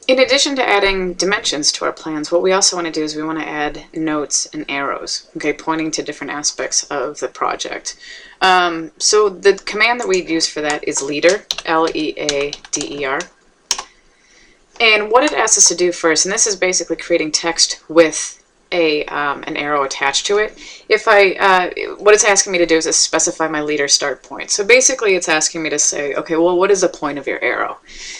In addition to adding dimensions to our plans, what we also want to do is we want to add notes and arrows, okay, pointing to different aspects of the project. So the command that we'd use for that is leader, L-E-A-D-E-R. And what it asks us to do first, and this is basically creating text with an arrow attached to it. What it's asking me to do is specify my leader start point. So basically it's asking me to say, okay, well, what is the point of your arrow?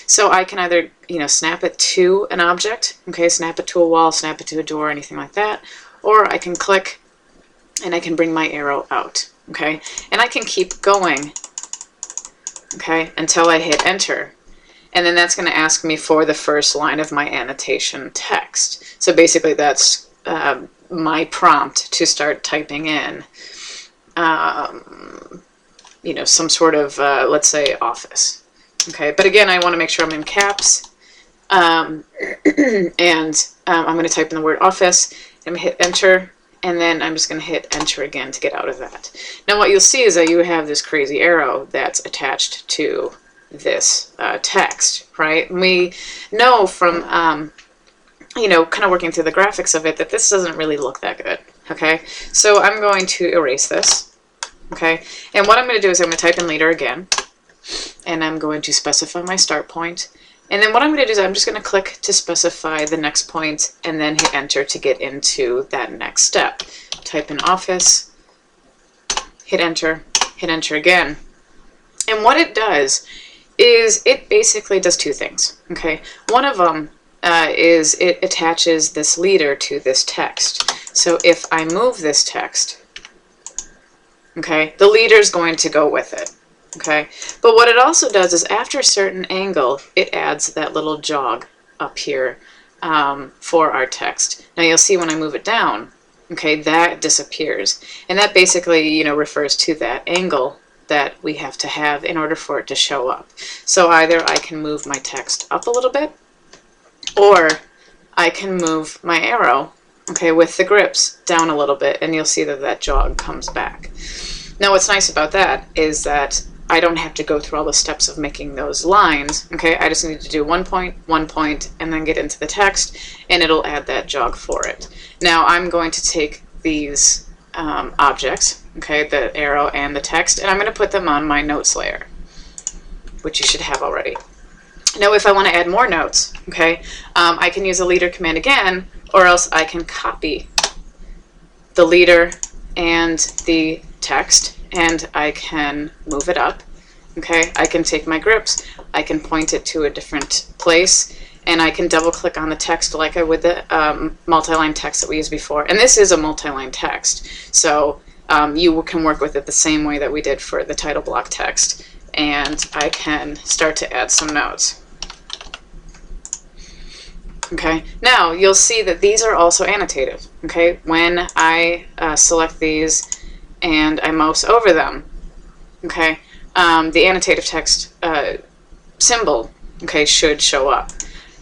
So I can either, snap it to an object, okay, snap it to a wall, snap it to a door, anything like that, or I can click and I can bring my arrow out, okay, and I can keep going, okay, until I hit enter. And then that's going to ask me for the first line of my annotation text. So basically that's my prompt to start typing in, some sort of, let's say, office. Okay, but again, I want to make sure I'm in caps, and I'm going to type in the word office. I'm going to hit enter, and then I'm just going to hit enter again to get out of that. Now what you'll see is that you have this crazy arrow that's attached to this text, right? And we know from kind of working through the graphics of it that this doesn't really look that good, okay? So I'm going to erase this, okay? And what I'm going to do is I'm going to type in leader again, and I'm going to specify my start point. And then what I'm going to do is I'm just going to click to specify the next point and then hit enter to get into that next step. Type in office, hit enter again. And what it does is it basically does two things, okay? One of them is it attaches this leader to this text. So if I move this text, okay, the leader is going to go with it, okay? But what it also does is after a certain angle, it adds that little jog up here for our text. Now you'll see when I move it down, okay, that disappears. And that basically, refers to that angle that we have to have in order for it to show up. So either I can move my text up a little bit, or I can move my arrow, okay, with the grips down a little bit, and you'll see that that jog comes back. Now what's nice about that is that I don't have to go through all the steps of making those lines, okay? I just need to do 1 point, and then get into the text, and it'll add that jog for it. Now I'm going to take these objects, okay, the arrow and the text, and I'm going to put them on my notes layer, which you should have already. Now if I want to add more notes, okay, I can use the leader command again, or else I can copy the leader and the text, and I can move it up, okay? I can take my grips, I can point it to a different place, and I can double click on the text like I would the multi-line text that we used before. And this is a multi-line text, so you can work with it the same way that we did for the title block text, and I can start to add some notes. Okay, now you'll see that these are also annotated, okay? When I select these and I mouse over them, okay, the annotative text symbol, okay, should show up.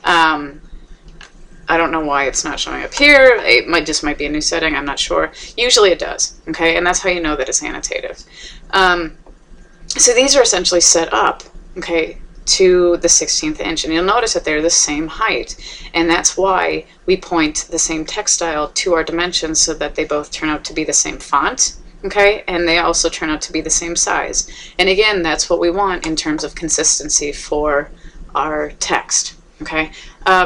I don't know why it's not showing up here. It just might be a new setting, I'm not sure. Usually it does, okay, and that's how you know that it's annotative. So these are essentially set up, okay, to the 16th inch, and you'll notice that they're the same height, and that's why we point the same text style to our dimensions so that they both turn out to be the same font, okay, and they also turn out to be the same size. And again, that's what we want in terms of consistency for our text, okay.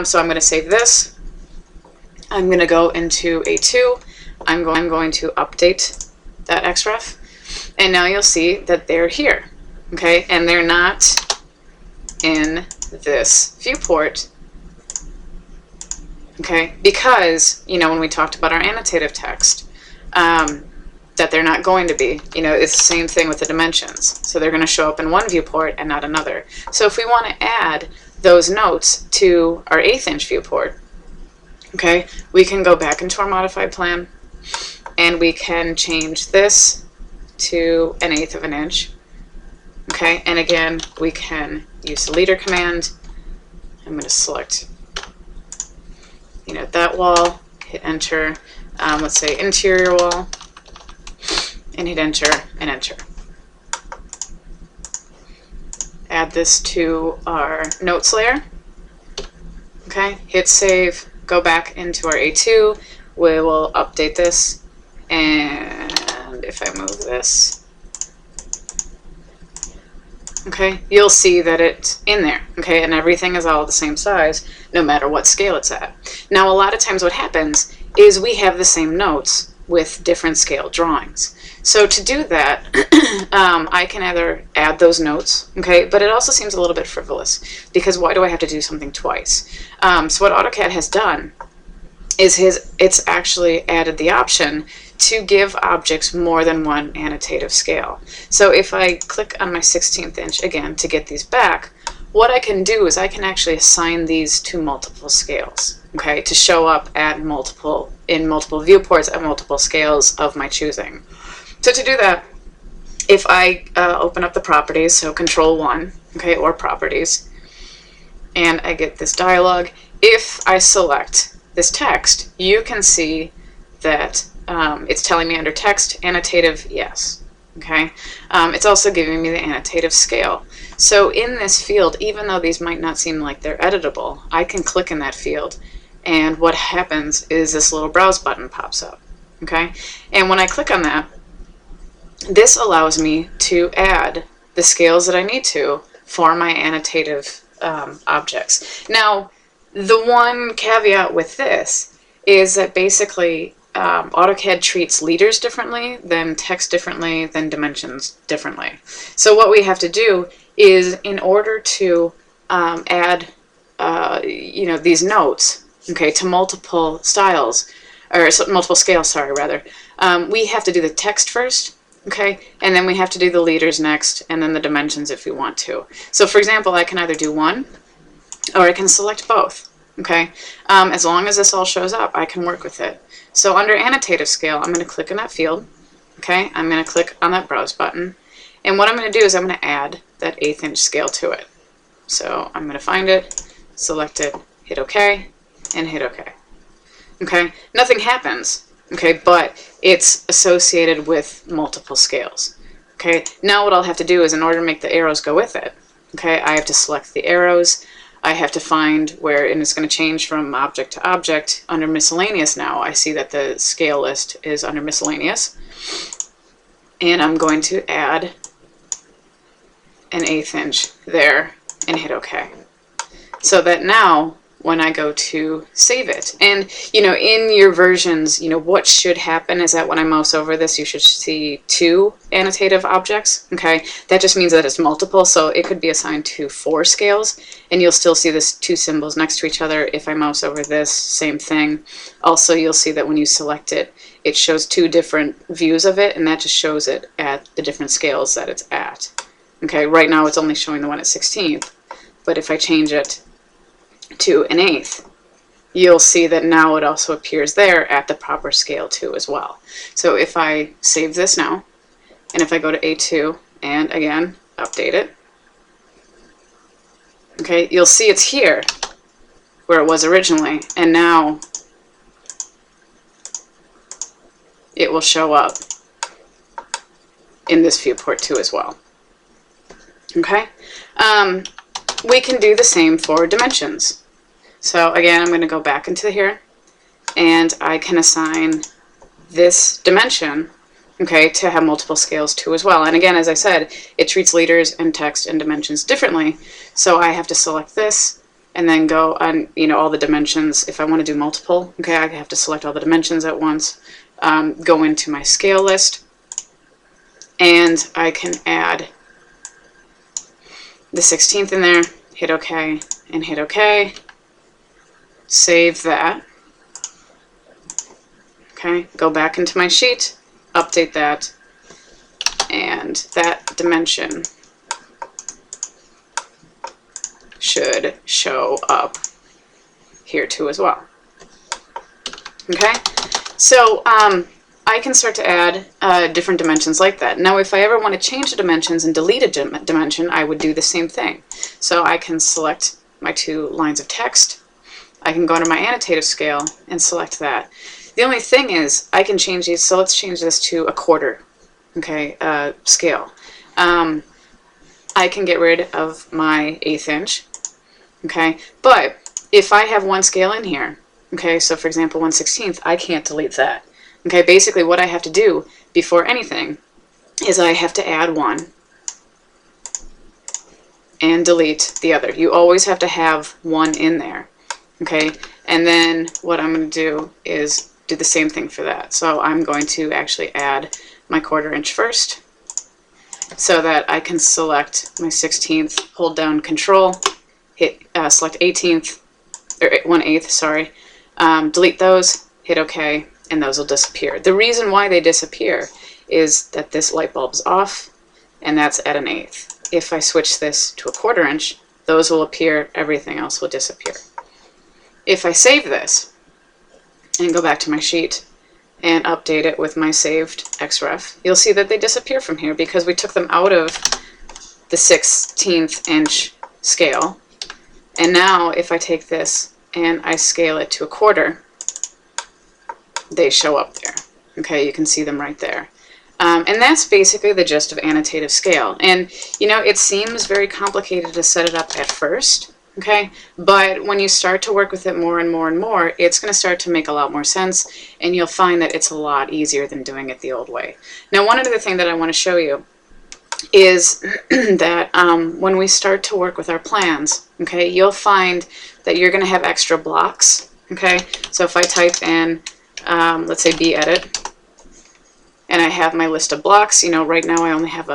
So I'm going to save this. I'm going to go into A2. I'm going to update that XREF, and now you'll see that they're here, okay, and they're not in this viewport, okay, because, when we talked about our annotative text, that they're not going to be, it's the same thing with the dimensions. So they're going to show up in one viewport and not another. So if we want to add those notes to our 1/8 inch viewport, okay, we can go back into our modified plan, and we can change this to 1/8 of an inch. Okay, and again, we can use the leader command. I'm going to select, that wall, hit enter, let's say interior wall, and hit enter and enter. Add this to our notes layer. Okay, hit save, go back into our A2, we will update this, and if I move this, okay, you'll see that it's in there, okay, and everything is all the same size, no matter what scale it's at. Now, a lot of times what happens is we have the same notes with different scale drawings. So to do that, I can either add those notes, okay, but it also seems a little bit frivolous, because why do I have to do something twice? So what Autocad has done is it's actually added the option to give objects more than one annotative scale. So if I click on my 16th inch again to get these back, what I can do is I can actually assign these to multiple scales, okay, to show up at multiple viewports at multiple scales of my choosing. So to do that, if I open up the properties, so Control 1, okay, or properties, and I get this dialog, if I select this text, you can see that it's telling me under text, annotative, yes. Okay. It's also giving me the annotative scale. So in this field, even though these might not seem like they're editable, I can click in that field, and what happens is this little browse button pops up. Okay. And when I click on that, this allows me to add the scales that I need to for my annotative objects. Now, the one caveat with this is that basically AutoCAD treats leaders differently, than text differently, than dimensions differently. So what we have to do is, in order to add these notes, okay, to multiple styles, or multiple scales, sorry, rather, we have to do the text first, okay, and then we have to do the leaders next, and then the dimensions if we want to. So for example, I can either do one, or I can select both, okay. As long as this all shows up, I can work with it. So under annotative scale, I'm going to click in that field, okay, I'm going to click on that browse button, and what I'm going to do is I'm going to add that 1/8 inch scale to it. So I'm going to find it, select it, hit OK, and hit OK. Okay, nothing happens, okay, but it's associated with multiple scales. Okay, now what I'll have to do is, in order to make the arrows go with it, okay, I have to select the arrows. I have to find where, and it's going to change from object to object. Under miscellaneous now, I see that the scale list is under miscellaneous. And I'm going to add an 1/8 inch there and hit OK. So that now, when I go to save it, and in your versions, what should happen is that when I mouse over this, you should see 2 annotative objects. Okay, that just means that it's multiple, so it could be assigned to 4 scales, and you'll still see this 2 symbols next to each other. If I mouse over this, same thing. Also, you'll see that when you select it, it shows 2 different views of it, and that just shows it at the different scales that it's at. Okay, right now it's only showing the one at 16th, but if I change it to 1/8, you'll see that now it also appears there at the proper scale too as well. So if I save this now, and if I go to A2 and again update it, okay, you'll see it's here where it was originally, and now it will show up in this viewport too as well. Okay, we can do the same for dimensions. So again, I'm going to go back into here, and I can assign this dimension, okay, to have multiple scales too as well. And again, as I said, it treats leaders and text and dimensions differently. So I have to select this and then go on, all the dimensions. If I want to do multiple, okay, I have to select all the dimensions at once, go into my scale list, and I can add the 16th in there, hit OK, and hit OK. Save that. Okay, go back into my sheet, update that, and that dimension should show up here too as well. Okay, so I can start to add different dimensions like that. Now, if I ever want to change the dimensions and delete a dimension, I would do the same thing. So I can select my 2 lines of text. I can go to my annotative scale and select that. The only thing is, I can change these, so let's change this to a 1/4, okay, scale. I can get rid of my 1/8 inch, okay, but if I have one scale in here, okay, so for example 1/16, I can't delete that. Okay, basically what I have to do before anything is I have to add one and delete the other. You always have to have one in there. Okay, and then what I'm going to do is do the same thing for that. So I'm going to actually add my 1/4 inch first so that I can select my 16th, hold down Control, hit select 18th, or 1/8, sorry, delete those, hit OK, and those will disappear. The reason why they disappear is that this light bulb's off, and that's at 1/8. If I switch this to a 1/4 inch, those will appear, everything else will disappear. If I save this and go back to my sheet and update it with my saved XREF, you'll see that they disappear from here because we took them out of the 16th inch scale. And now if I take this and I scale it to a 1/4, they show up there. Okay, you can see them right there. And that's basically the gist of annotative scale. And you know, it seems very complicated to set it up at first, okay? But when you start to work with it more and more and more, it's going to start to make a lot more sense, and you'll find that it's a lot easier than doing it the old way. Now, one other thing that I want to show you is that when we start to work with our plans, okay, you'll find that you're going to have extra blocks, okay? So if I type in, let's say B-edit, and I have my list of blocks, you know, right now I only have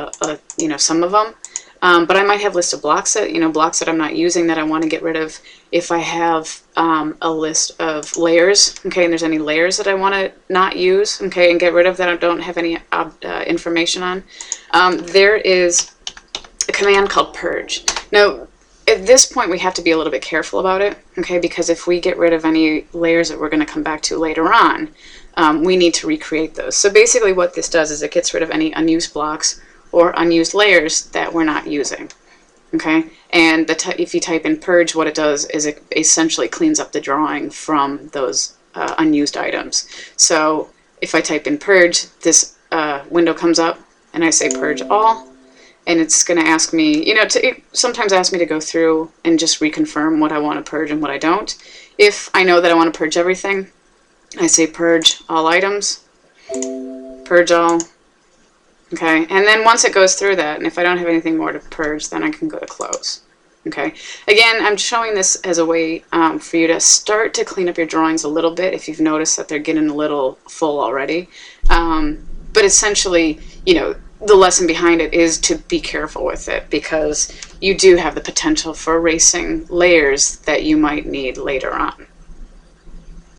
you know, some of them, but I might have a list of blocks that, you know, blocks that I'm not using that I want to get rid of. If I have a list of layers, okay, and there's any layers that I want to not use, okay, and get rid of that I don't have any information on, there is a command called purge. Now, at this point, we have to be a little bit careful about it, okay, because if we get rid of any layers that we're going to come back to later on, we need to recreate those. So basically what this does is it gets rid of any unused blocks or unused layers that we're not using, okay? And if you type in purge, what it does is it essentially cleans up the drawing from those unused items. So if I type in purge, this window comes up and I say purge all, and it's going to ask me, you know, it sometimes asks me to go through and just reconfirm what I want to purge and what I don't. If I know that I want to purge everything, I say purge all items, purge all, okay, and then once it goes through that, and if I don't have anything more to purge, then I can go to close, okay. Again, I'm showing this as a way for you to start to clean up your drawings a little bit if you've noticed that they're getting a little full already, but essentially, you know, the lesson behind it is to be careful with it because you do have the potential for erasing layers that you might need later on.